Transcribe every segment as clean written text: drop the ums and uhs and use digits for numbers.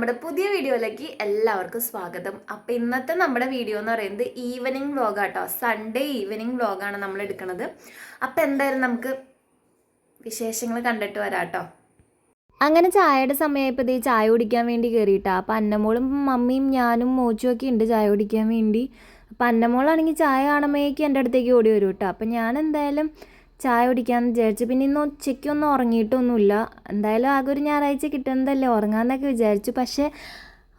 നമ്മുടെ പുതിയ വീഡിയോയിലേക്ക് എല്ലാവർക്കും സ്വാഗതം. അപ്പോൾ ഇന്നത്തെ നമ്മുടെ വീഡിയോ എന്ന് പറയുന്നത് ഈവനിങ് വ്ളോഗാട്ടോ. സൺഡേ ഈവനിങ് വ്ളോഗാണ് നമ്മൾ എടുക്കുന്നത്. അപ്പോൾ എന്തായാലും നമുക്ക് വിശേഷങ്ങൾ കണ്ടിട്ട് വരാട്ടോ. അങ്ങനെ ചായയുടെ സമയമായപ്പോൾ ഈ ചായ കുടിക്കാൻ വേണ്ടി കയറിയിട്ടാ. അപ്പോൾ അന്നമോളും മമ്മിയും ഞാനും മോച്ചുമൊക്കെ ഉണ്ട് ചായ കുടിക്കാൻ വേണ്ടി. അപ്പോൾ അന്നമോളാണെങ്കിൽ ചായ കാണുമ്പോഴേക്കും എൻ്റെ അടുത്തേക്ക് ഓടി വരും കേട്ടോ. അപ്പോൾ ഞാൻ എന്തായാലും ചായ കുടിക്കാമെന്ന് വിചാരിച്ചു. പിന്നെ ഇന്ന് ഉച്ചയ്ക്കൊന്നും ഉറങ്ങിയിട്ടൊന്നുമില്ല. എന്തായാലും ആകെ ഒരു ഞായറാഴ്ച കിട്ടുന്നതല്ലേ ഉറങ്ങാമെന്നൊക്കെ വിചാരിച്ചു. പക്ഷേ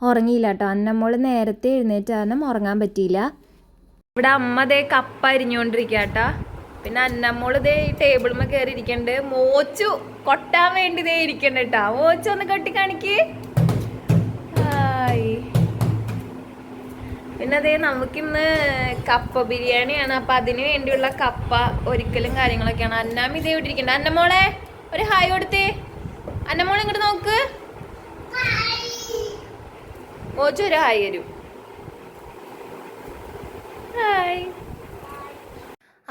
ഉറങ്ങിയില്ല കേട്ടോ. അന്നമോൾ നേരത്തെ എഴുന്നേറ്റ് കാരണം ഉറങ്ങാൻ പറ്റിയില്ല. ഇവിടെ അമ്മ ദേ കപ്പ അരിഞ്ഞുകൊണ്ടിരിക്കുക കേട്ടോ. പിന്നെ അന്നമോൾ ദേ ഈ ടേബിളുമ്മ കയറി ഇരിക്കണ്ട്. മോച്ചു കൊട്ടാൻ വേണ്ടി ദേ ഇരിക്കണ്ട കേട്ടോ. മോച്ചു ഒന്ന് കൊട്ടി കാണിക്ക്. പിന്നെ അതേ നമുക്കിന്ന് കപ്പ ബിരിയാണിയാണ്. അപ്പം അതിന് വേണ്ടിയുള്ള കപ്പ ഒരിക്കലും കാര്യങ്ങളൊക്കെയാണ്. അന്നാമ ഇതേ ഇട്ടിരിക്കണ്ട. അന്നമോളെ ഒരു ഹായ് കൊടുത്തേ. അന്നമോളെ ഇങ്ങോട്ട് നോക്ക്. മോച്ചു ഒരു ഹായ് തരും. ഹായ്.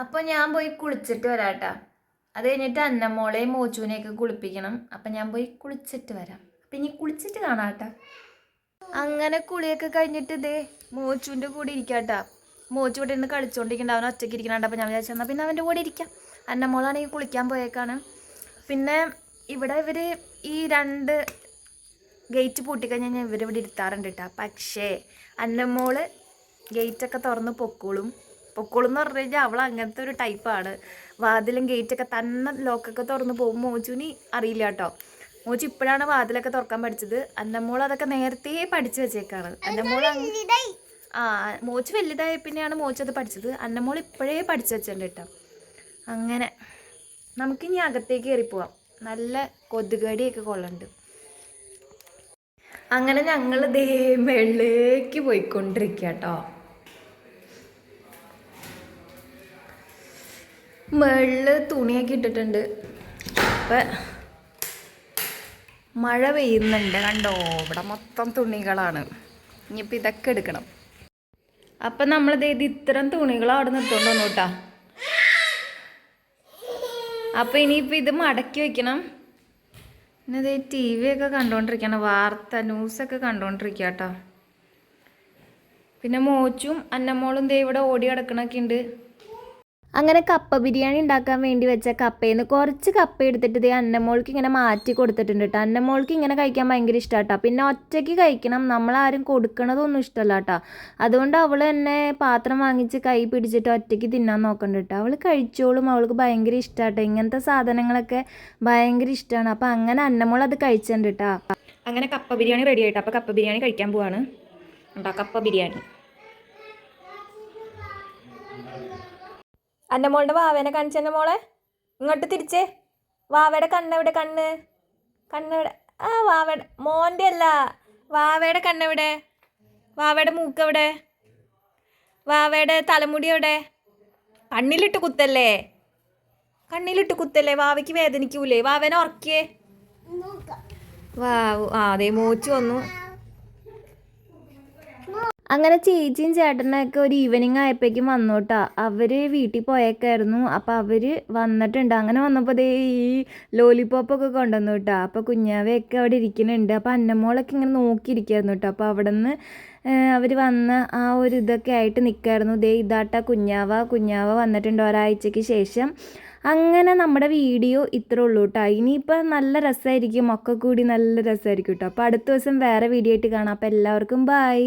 അപ്പോൾ ഞാൻ പോയി കുളിച്ചിട്ട് വരാട്ടാ. അത് കഴിഞ്ഞിട്ട് അന്നമോളെയും മോച്ചുവിനെയൊക്കെ കുളിപ്പിക്കണം. അപ്പം ഞാൻ പോയി കുളിച്ചിട്ട് വരാം. അപ്പം ഇനി കുളിച്ചിട്ട് കാണാട്ടാ. അങ്ങനെ കുളിയൊക്കെ കഴിഞ്ഞിട്ട് ഇതേ മോച്ചുവിൻ്റെ കൂടെ ഇരിക്കാട്ടാ. മോച്ചു ഇവിടെ നിന്ന് കളിച്ചുകൊണ്ടിരിക്കണ്ട. അവൻ ഒറ്റയ്ക്ക് ഇരിക്കണുണ്ട്. അപ്പോൾ ഞാൻ വിചാരിച്ചാൽ പിന്നെ അവൻ്റെ കൂടെ ഇരിക്കാം. അന്നമോളാണെങ്കിൽ കുളിക്കാൻ പോയേക്കാണ്. പിന്നെ ഇവിടെ ഇവർ ഈ 2 ഗേറ്റ് പൂട്ടിക്കഴിഞ്ഞാൽ ഇവരിവിടെ ഇരുത്താറുണ്ട് കേട്ടോ. പക്ഷേ അന്നമോള് ഗേറ്റൊക്കെ തുറന്ന് പൊക്കോളും എന്ന് പറഞ്ഞു കഴിഞ്ഞാൽ അവൾ അങ്ങനത്തെ ഒരു ടൈപ്പാണ്. വാതിലും ഗേറ്റൊക്കെ തന്നെ ലോക്കൊക്കെ തുറന്ന് പോകും. മോച്ചുവിന് അറിയില്ല കേട്ടോ. മോച്ചു ഇപ്പോഴാണ് വാതിലൊക്കെ തുറക്കാൻ പഠിച്ചത്. അന്നമോൾ അതൊക്കെ നേരത്തെ പഠിച്ചു വെച്ചേക്കാണ്. അന്നമോൾ മോച്ചു വലുതായ പിന്നെയാണ് മോച്ചു അത് പഠിച്ചത്. അന്നമോൾ ഇപ്പോഴേ പഠിച്ചു വെച്ചിട്ടുണ്ട് കേട്ടോ. അങ്ങനെ നമുക്കിനി അകത്തേക്ക് കയറിപ്പോവാം. നല്ല കൊതുകടിയൊക്കെ കൊള്ളുന്നുണ്ട്. അങ്ങനെ ഞങ്ങൾ ദേ വെള്ളേക്ക് പോയിക്കൊണ്ടിരിക്കുക കേട്ടോ. വെള്ള തുണിയൊക്കെ ഇട്ടിട്ടുണ്ട്. അപ്പം മഴ പെയ്യുന്നുണ്ട് കണ്ടോ. ഇവിടെ മൊത്തം തുണികളാണ്. ഇനിയിപ്പോൾ ഇതൊക്കെ എടുക്കണം. അപ്പം നമ്മളിത് ഇത്തരം തുണികൾ അവിടെ നിർത്തുകൊണ്ട് വന്നു കേട്ടോ. അപ്പം ഇനിയിപ്പോൾ ഇത് മടക്കി വയ്ക്കണം. പിന്നെ ഇത് TV ഒക്കെ കണ്ടുകൊണ്ടിരിക്കണം. ന്യൂസൊക്കെ കണ്ടുകൊണ്ടിരിക്കുക കേട്ടോ. പിന്നെ മോച്ചും അന്നമോളും ദേ ഇവിടെ ഓടി കിടക്കണൊക്കെ ഉണ്ട്. അങ്ങനെ കപ്പ ബിരിയാണി ഉണ്ടാക്കാൻ വേണ്ടി വെച്ച കപ്പയിൽ നിന്ന് കുറച്ച് കപ്പ എടുത്തിട്ട് ഇത് അന്നമോൾക്ക് ഇങ്ങനെ മാറ്റി കൊടുത്തിട്ടുണ്ട് കേട്ടോ. അന്നമോൾക്ക് ഇങ്ങനെ കഴിക്കാൻ ഭയങ്കര ഇഷ്ടമാണ് കേട്ടോ. പിന്നെ ഒറ്റയ്ക്ക് കഴിക്കണം, നമ്മളാരും കൊടുക്കണതൊന്നും ഇഷ്ടമല്ല കേട്ടോ. അതുകൊണ്ട് അവൾ തന്നെ പാത്രം വാങ്ങിച്ച് കൈ പിടിച്ചിട്ട് ഒറ്റയ്ക്ക് തിന്നാൻ നോക്കണ്ട കേട്ടോ. അവൾ കഴിച്ചോളും. അവൾക്ക് ഭയങ്കര ഇഷ്ടമാട്ടോ. ഇങ്ങനത്തെ സാധനങ്ങളൊക്കെ ഭയങ്കര ഇഷ്ടമാണ്. അപ്പോൾ അങ്ങനെ അന്നമോൾ അത് കഴിച്ചിട്ടുണ്ട് കേട്ടോ. അങ്ങനെ കപ്പ ബിരിയാണി റെഡി ആയിട്ടോ. അപ്പോൾ കപ്പ ബിരിയാണി കഴിക്കാൻ പോവാണ് കേട്ടോ. കപ്പ ബിരിയാണി. അന്നമോളുടെ വാവേനെ കാണിച്ച അന്നമോളെ ഇങ്ങോട്ട് തിരിച്ചേ. വാവയുടെ കണ്ണെവിടെ? കണ്ണെവിടെ? വാവയുടെ മോൻ്റെ അല്ല, വാവയുടെ കണ്ണെവിടെ? വാവയുടെ മൂക്കെവിടെ? വാവയുടെ തലമുടി എവിടെ? കണ്ണിലിട്ട് കുത്തല്ലേ. വാവയ്ക്ക് വേദനിക്കൂലേ? വാവേനെ ഉറക്കിയേ. അതെ മോച്ചു വന്നു. അങ്ങനെ ചേച്ചിയും ചേട്ടനൊക്കെ ഒരു ഈവനിങ് ആയപ്പോഴേക്കും വന്നു കേട്ടോ. അവർ വീട്ടിൽ പോയേക്കായിരുന്നു. അപ്പോൾ അവർ വന്നിട്ടുണ്ട്. അങ്ങനെ വന്നപ്പോൾ ദേ ഈ ലോലിപോപ്പൊക്കെ കൊണ്ടുവന്നു കേട്ടോ. അപ്പോൾ കുഞ്ഞാവയൊക്കെ അവിടെ ഇരിക്കുന്നുണ്ട്. അപ്പോൾ അന്നമോളൊക്കെ ഇങ്ങനെ നോക്കിയിരിക്കുമായിരുന്നു കേട്ടോ. അപ്പോൾ അവിടെ നിന്ന് അവർ വന്ന ആ ഒരു ഇതൊക്കെ ആയിട്ട് നിൽക്കായിരുന്നു. ദേ ഇതാട്ട കുഞ്ഞാവ വന്നിട്ടുണ്ട് ഒരാഴ്ചയ്ക്ക് ശേഷം. അങ്ങനെ നമ്മുടെ വീഡിയോ ഇത്രേ ഉള്ളൂ കേട്ടോ. ഇനിയിപ്പോൾ നല്ല രസമായിരിക്കും. ഒക്കെ കൂടി നല്ല രസമായിരിക്കും കേട്ടോ. അപ്പോൾ അടുത്ത ദിവസം വേറെ വീഡിയോ ആയിട്ട് കാണാം. അപ്പോൾ എല്ലാവർക്കും ബൈ.